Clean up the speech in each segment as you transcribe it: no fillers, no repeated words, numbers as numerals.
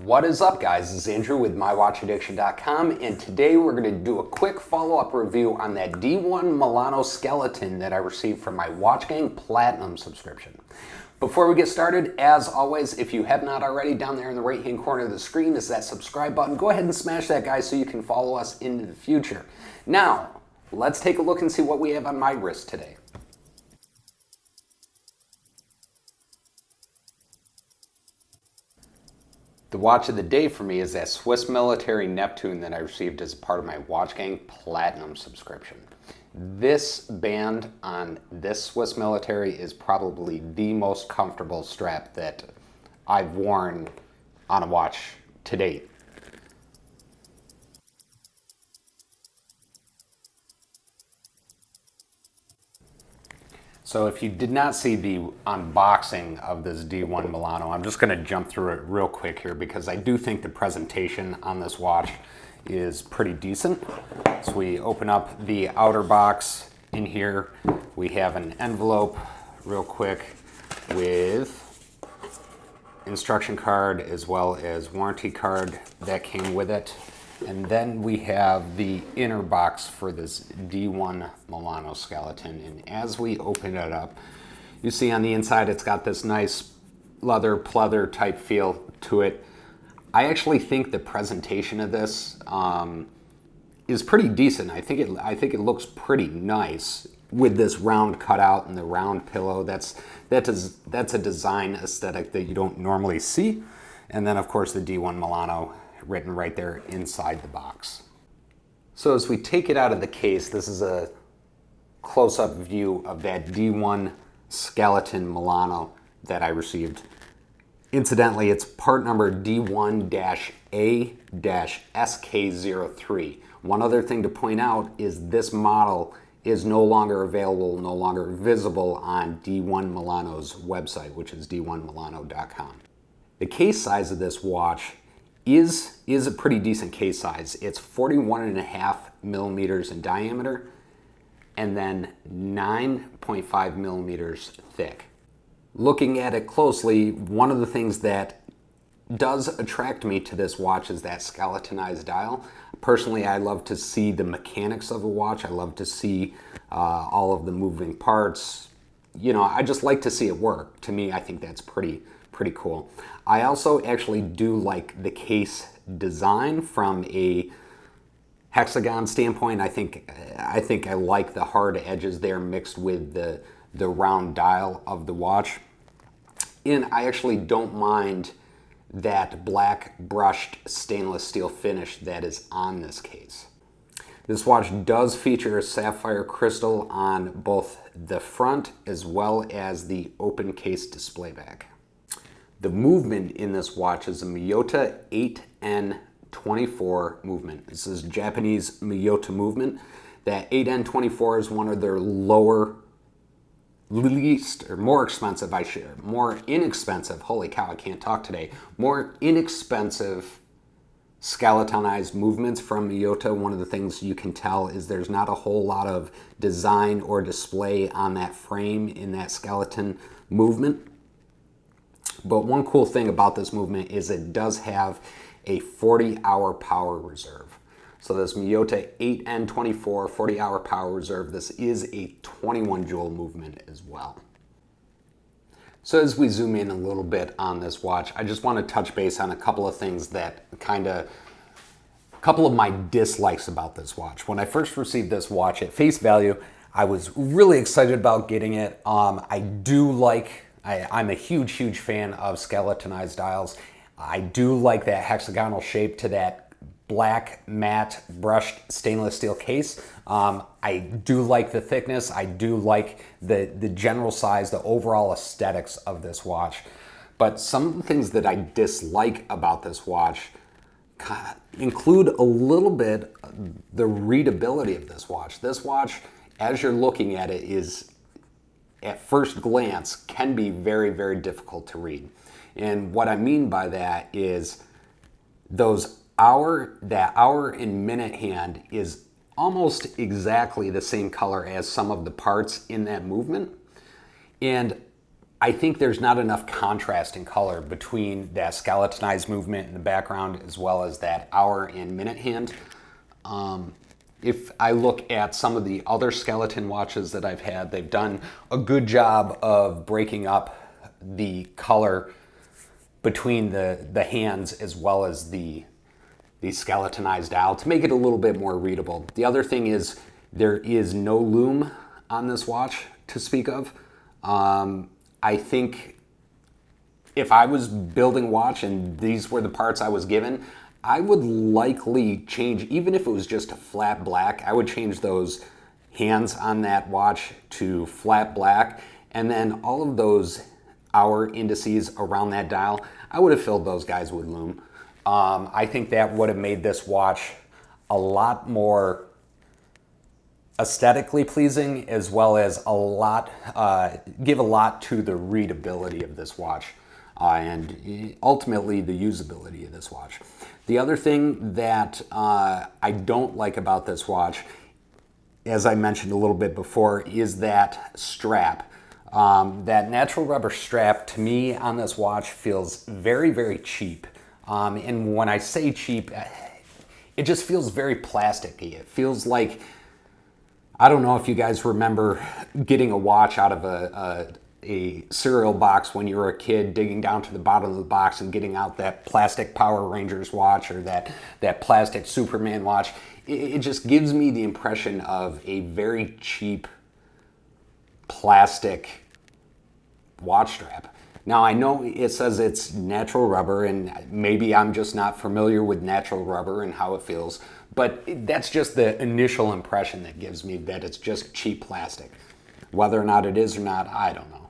What is up, guys? This is Andrew with MyWatchAddiction.com, and today we're going to do a quick follow-up review on that D1 Milano skeleton that I received from my Watchgang Platinum subscription. Before we get started, as always, if you have not already, down there in the right-hand corner of the screen is that subscribe button. Go ahead and smash that, guys, so you can follow us into the future. Now, let's take a look and see what we have on my wrist today. The watch of the day for me is that Swiss military Neptune that I received as a part of my Watchgang Platinum subscription. This band on this Swiss military is probably the most comfortable strap that I've worn on a watch to date. So if you did not see the unboxing of this D1 Milano, I'm just going to jump through it real quick here because I do think the presentation on this watch is pretty decent. So we open up the outer box. In here we have an envelope real quick with instruction card as well as warranty card that came with it. And then we have the inner box for this D1 Milano skeleton. And as we open it up, you see on the inside it's got this nice leather pleather type feel to it. I actually think the presentation of this is pretty decent. I think it looks pretty nice with this round cutout and the round pillow. That's a design aesthetic that you don't normally see. And then of course the D1 Milano written right there inside the box. So as we take it out of the case, this is a close-up view of that D1 skeleton Milano that I received. Incidentally, it's part number D1-A-SK03. One other thing to point out is this model is no longer available, no longer visible on D1 Milano's website, which is d1milano.com. The case size of this watch is a pretty decent case size. It's 41.5 millimeters in diameter and then 9.5 millimeters thick. Looking at it closely, one of the things that does attract me to this watch is that skeletonized dial. Personally, I love to see the mechanics of a watch. I love to see all of the moving parts. You know, I just like to see it work. To me, I think that's pretty cool. I also actually do like the case design from a hexagon standpoint. I think I like the hard edges there mixed with the round dial of the watch. And I actually don't mind that black brushed stainless steel finish that is on this case. This watch does feature a sapphire crystal on both the front as well as the open case display back. The movement in this watch is a Miyota 8N24 movement. This is Japanese Miyota movement. That 8N24 is one of their more inexpensive, holy cow, I can't talk today, more inexpensive skeletonized movements from Miyota. One of the things you can tell is there's not a whole lot of design or display on that frame in that skeleton movement. But one cool thing about this movement is it does have a 40-hour power reserve. So this Miyota 8N24 40-hour power reserve, this is a 21 joule movement as well. So as we zoom in a little bit on this watch, I just want to touch base on a couple of things that a couple of my dislikes about this watch. When I first received this watch at face value, I was really excited about getting it. I'm a huge fan of skeletonized dials. I do like that hexagonal shape to that black matte brushed stainless steel case. I do like the thickness. I do like the general size, the overall aesthetics of this watch. But some of the things that I dislike about this watch include a little bit the readability of this watch. This watch, as you're looking at it, is at first glance can be very difficult to read. And what I mean by that is that hour and minute hand is almost exactly the same color as some of the parts in that movement. And I think there's not enough contrast in color between that skeletonized movement in the background as well as that hour and minute hand. If I look at some of the other skeleton watches that I've had, they've done a good job of breaking up the color between the hands as well as the skeletonized dial to make it a little bit more readable. The other thing is there is no lume on this watch to speak of. I think if I was building a watch and these were the parts I was given, I would likely change, even if it was just a flat black, I would change those hands on that watch to flat black, and then all of those hour indices around that dial, I would have filled those guys with lume. I think that would have made this watch a lot more aesthetically pleasing, as well as give a lot to the readability of this watch and ultimately the usability of this watch. The other thing that I don't like about this watch, as I mentioned a little bit before, is that strap. That natural rubber strap to me on this watch feels very, very cheap. And when I say cheap, it just feels very plasticky. It feels like, I don't know if you guys remember getting a watch out of a cereal box when you were a kid, digging down to the bottom of the box and getting out that plastic Power Rangers watch or that plastic Superman watch. It just gives me the impression of a very cheap plastic watch strap. Now, I know it says it's natural rubber, and maybe I'm just not familiar with natural rubber and how it feels, but that's just the initial impression that gives me, that it's just cheap plastic. Whether or not it is or not, I don't know.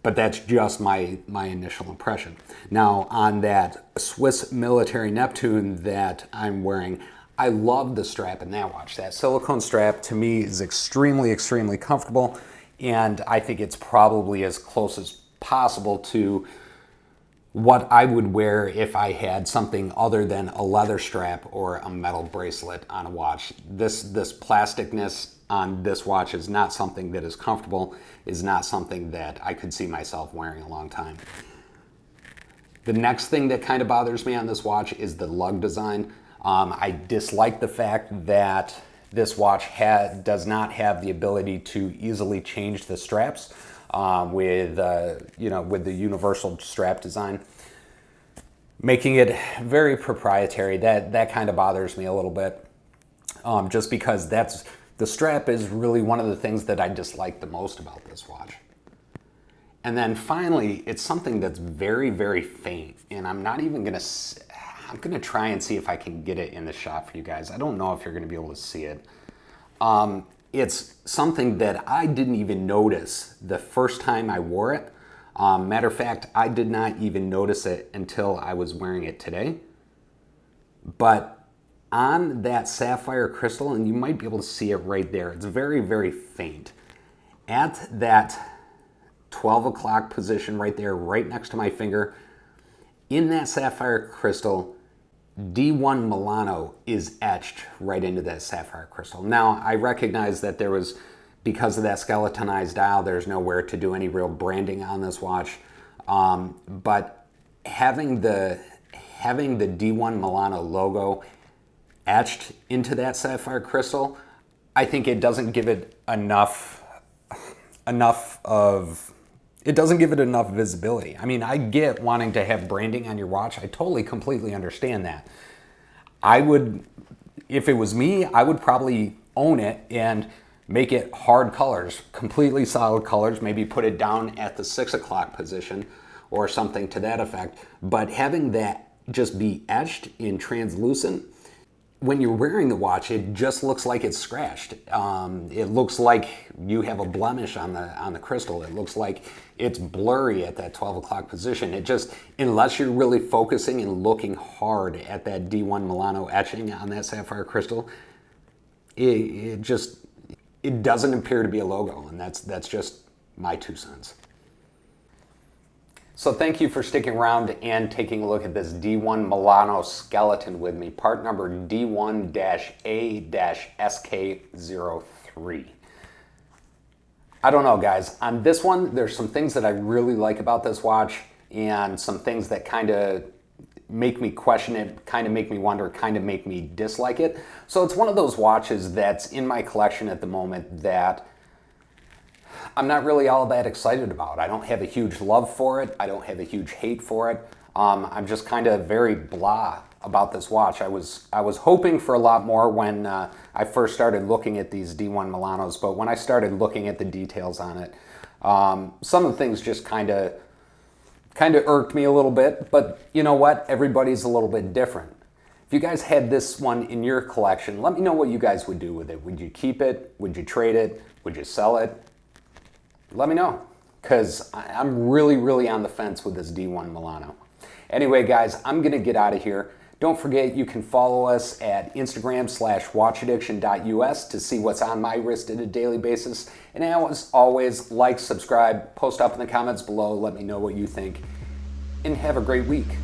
But that's just my initial impression. Now, on that Swiss military Neptune that I'm wearing, I love the strap in that watch. That silicone strap, to me, is extremely, extremely comfortable, and I think it's probably as close as possible to what I would wear if I had something other than a leather strap or a metal bracelet on a watch. This plasticness on this watch is not something that is comfortable, is not something that I could see myself wearing a long time. The next thing that kind of bothers me on this watch is the lug design. I dislike the fact that this watch does not have the ability to easily change the straps with the universal strap design, making it very proprietary. That kind of bothers me a little bit, just because the strap is really one of the things that I dislike the most about this watch. And then finally, it's something that's very, very faint, and I'm gonna try and see if I can get it in the shot for you guys. I don't know if you're gonna be able to see it. It's something that I didn't even notice the first time I wore it. Matter of fact, I did not even notice it until I was wearing it today. But on that sapphire crystal, and you might be able to see it right there, it's very, very faint. At that 12 o'clock position right there, right next to my finger, in that sapphire crystal, D1 Milano is etched right into that sapphire crystal. Now, I recognize that because of that skeletonized dial, there's nowhere to do any real branding on this watch. But having the D1 Milano logo etched into that sapphire crystal, I think it doesn't give it enough visibility. I mean, I get wanting to have branding on your watch. I totally, completely understand that. If it was me, I would probably own it and make it hard colors, completely solid colors, maybe put it down at the 6 o'clock position or something to that effect. But having that just be etched in translucent, when you're wearing the watch, it just looks like it's scratched. It looks like you have a blemish on the crystal. It looks like it's blurry at that 12 o'clock position. It just, unless you're really focusing and looking hard at that D1 Milano etching on that sapphire crystal, it doesn't appear to be a logo, and that's just my 2 cents. So thank you for sticking around and taking a look at this D1 Milano skeleton with me, part number D1-A-SK03. I don't know, guys. On this one, there's some things that I really like about this watch and some things that kind of make me question it, kind of make me wonder, kind of make me dislike it. So it's one of those watches that's in my collection at the moment that I'm not really all that excited about. I don't have a huge love for it. I don't have a huge hate for it. I'm just kind of very blah about this watch. I was hoping for a lot more when I first started looking at these D1 Milanos, but when I started looking at the details on it, some of the things just kind of irked me a little bit. But you know what? Everybody's a little bit different. If you guys had this one in your collection, let me know what you guys would do with it. Would you keep it? Would you trade it? Would you sell it? Let me know, because I'm really on the fence with this D1 Milano. Anyway, guys, I'm going to get out of here. Don't forget, you can follow us at Instagram/watchaddiction.us to see what's on my wrist at a daily basis. And as always, like, subscribe, post up in the comments below, let me know what you think, and have a great week.